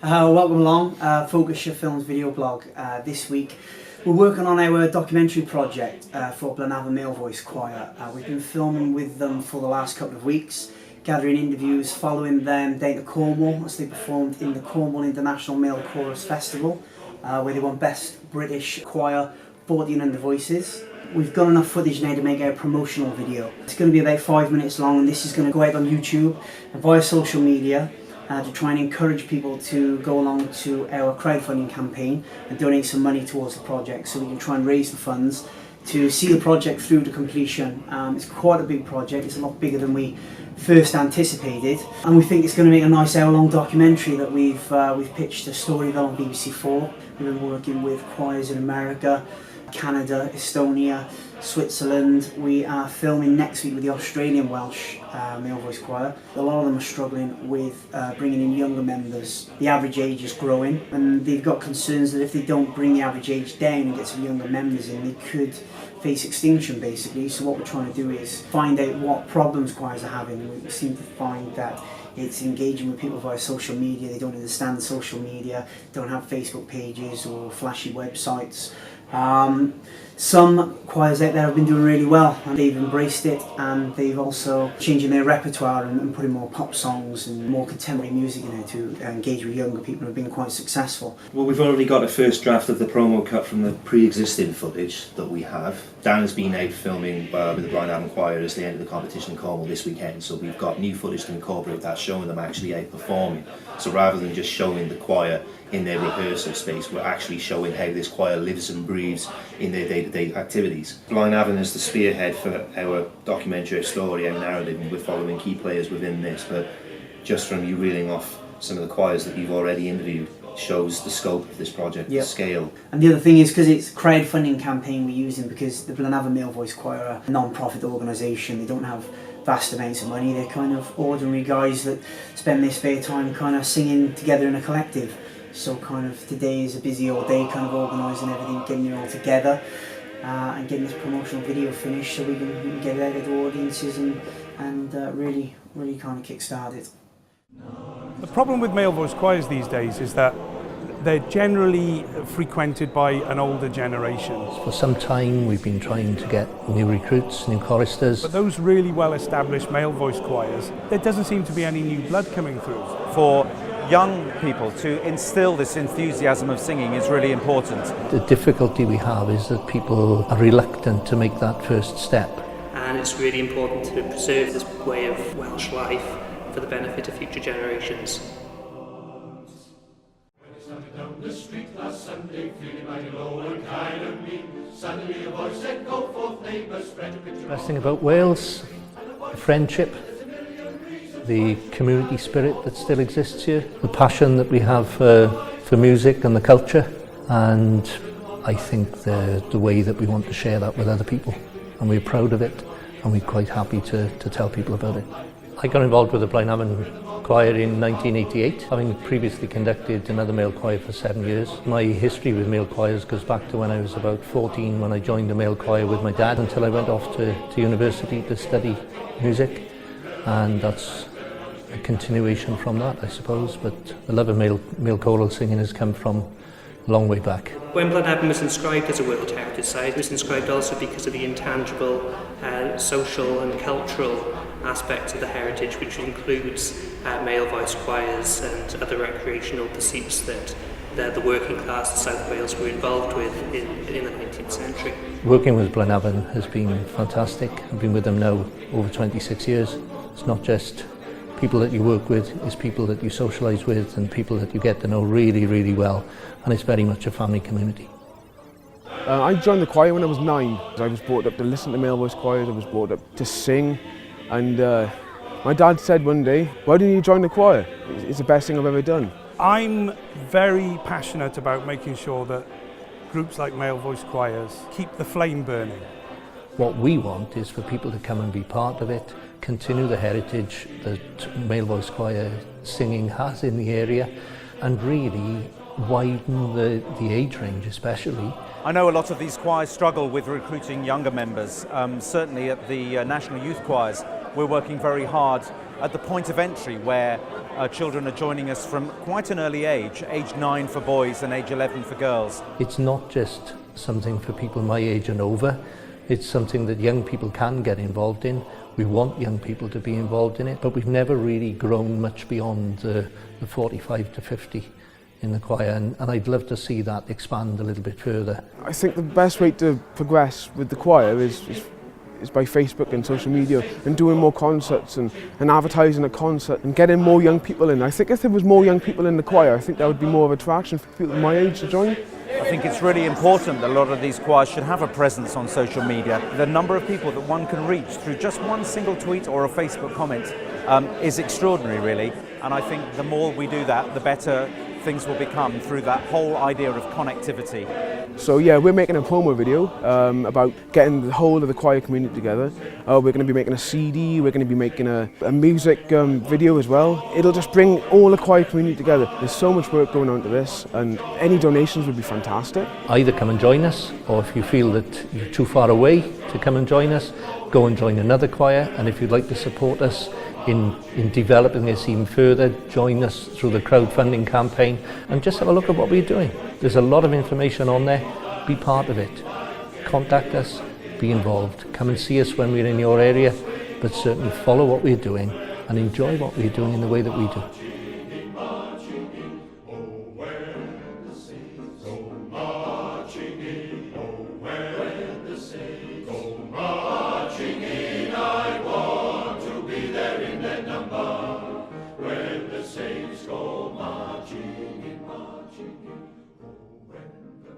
Welcome along, Focus Your Films video blog. This week we're working on our documentary project for Blaenavon Male Voice Choir. We've been filming with them for the last couple of weeks, gathering interviews, following them down to Cornwall as they performed in the Cornwall International Male Chorus Festival, where they won Best British Choir, 14 under Voices. We've got enough footage now to make our promotional video. It's going to be about 5 minutes long, and this is going to go out on YouTube and via social media. To try and encourage people to go along to our crowdfunding campaign and donate some money towards the project, so we can try and raise the funds to see the project through to completion. It's quite a big project. It's a lot bigger than we first anticipated, and we think it's going to make a nice hour-long documentary that we've pitched to Storyville on BBC4. We've been working with choirs in America, Canada, Estonia, Switzerland. We are filming next week with the Australian Welsh Male Voice Choir. A lot of them are struggling with bringing in younger members. The average age is growing, and they've got concerns that if they don't bring the average age down and get some younger members in, they could face extinction basically. So what we're trying to do is find out what problems choirs are having. We seem to find that it's engaging with people via social media. They don't understand social media, don't have Facebook pages or flashy websites. Some choirs out there have been doing really well, and they've embraced it, and they've also changing their repertoire and putting more pop songs and more contemporary music in it to engage with younger people, and have been quite successful. Well, we've already got a first draft of the promo cut from the pre-existing footage that we have. Dan has been out filming with the Blaenavon Choir as they enter the competition in Cornwall this weekend, so we've got new footage to incorporate that, showing them actually out performing. So rather than just showing the choir in their rehearsal space, we're actually showing how this choir lives and breathes in their day-to-day activities. Blaenavon is the spearhead for our documentary, our story, our narrative, and we're following key players within this, but just from you reeling off some of the choirs that you've already interviewed shows the scope of this project, the scale. And the other thing is, because it's a crowdfunding campaign we're using, because the Blaenavon Male Voice Choir are a non-profit organisation, they don't have vast amounts of money, they're kind of ordinary guys that spend their spare time kind of singing together in a collective. So kind of today is a busy old day, kind of organising everything, getting it all together and getting this promotional video finished so we can get it out to audiences and really kind of kickstart it. The problem with male voice choirs these days is that they're generally frequented by an older generation. For some time we've been trying to get new recruits, new choristers. But those really well-established male voice choirs, there doesn't seem to be any new blood coming through. For young people to instill this enthusiasm of singing is really important. The difficulty we have is that people are reluctant to make that first step. And it's really important to preserve this way of Welsh life for the benefit of future generations. Down the street last Sunday, feeling mighty low and kind of mean. Suddenly a voice said, "Go forth, neighbours, spread a picture." The best thing about Wales, the friendship, the community spirit that still exists here, the passion that we have for music and the culture, and I think the way that we want to share that with other people, and we're proud of it, and we're quite happy to tell people about it. I got involved with the Blaenavon Choir in 1988, having previously conducted another male choir for 7 years. My history with male choirs goes back to when I was about 14, when I joined the male choir with my dad, until I went off to university to study music, and that's a continuation from that, I suppose, but the love of male choral singing has come from a long way back. When Blaenavon was inscribed as a World Heritage Site, it was inscribed also because of the intangible social and cultural aspects of the heritage, which includes male voice choirs and other recreational pursuits that the working class of South Wales were involved with in the 19th century. Working with Blaenavon has been fantastic. I've been with them now over 26 years. It's not just people that you work with, it's people that you socialise with and people that you get to know really, really well, and it's very much a family community. I joined the choir when I was 9. I was brought up to listen to male voice choirs, I was brought up to sing, and my dad said one day, "Why didn't you join the choir? It's the best thing I've ever done." I'm very passionate about making sure that groups like male voice choirs keep the flame burning. What we want is for people to come and be part of it, continue the heritage that male voice choir singing has in the area, and really widen the age range especially. I know a lot of these choirs struggle with recruiting younger members. Certainly at the National Youth Choirs, we're working very hard at the point of entry where children are joining us from quite an early age 9 for boys and age 11 for girls. It's not just something for people my age and over, it's something that young people can get involved in. We want young people to be involved in it, but we've never really grown much beyond the 45 to 50 in the choir, and I'd love to see that expand a little bit further. I think the best way to progress with the choir is by Facebook and social media, and doing more concerts and advertising at concert and getting more young people in. I think if there was more young people in the choir, I think that would be more of attraction for people my age to join. I think it's really important that a lot of these choirs should have a presence on social media. The number of people that one can reach through just one single tweet or a Facebook comment is extraordinary, really. And I think the more we do that, the better things will become through that whole idea of connectivity. So yeah, we're making a promo video about getting the whole of the choir community together. We're going to be making a CD, we're going to be making a music video as well. It'll just bring all the choir community together. There's so much work going on to this, and any donations would be fantastic. Either come and join us, or if you feel that you're too far away to come and join us, go and join another choir. And if you'd like to support us in developing this even further, join us through the crowdfunding campaign and just have a look at what we're doing. There's a lot of information on there. Be part of it. Contact us, be involved. Come and see us when we're in your area, but certainly follow what we're doing and enjoy what we're doing in the way that we do. Saints go marching in, oh, when the